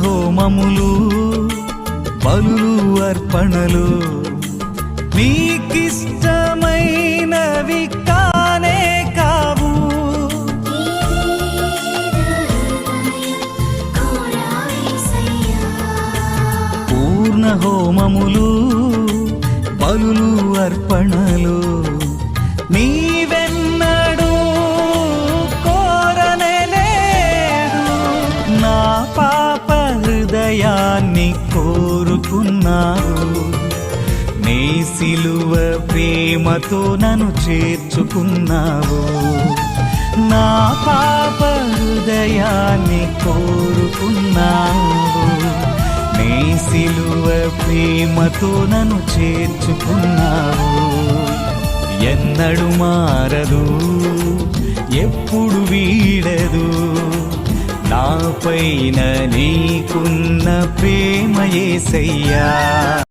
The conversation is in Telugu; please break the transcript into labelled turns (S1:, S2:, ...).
S1: హోమములు బలులు అర్పణలు నీకిష్టమైనవి కానే కావు. పూర్ణ హోమములు బలులు అర్పణలు నీవెన్నడూ కోరనే లేదు. నా పాప హృదయాన్ని కోరుకున్నావు. నీ సిలువ ప్రేమతో నన్ను చేర్చుకున్నావు. నా పాప హృదయాన్ని కోరుకున్నావు. నీ సిలువ ప్రేమతో నన్ను చేర్చుకున్నావు. ఎన్నడు మారదు, ఎప్పుడు వీడదు నాపైన నీకున్న ప్రేమ యేసయ్యా.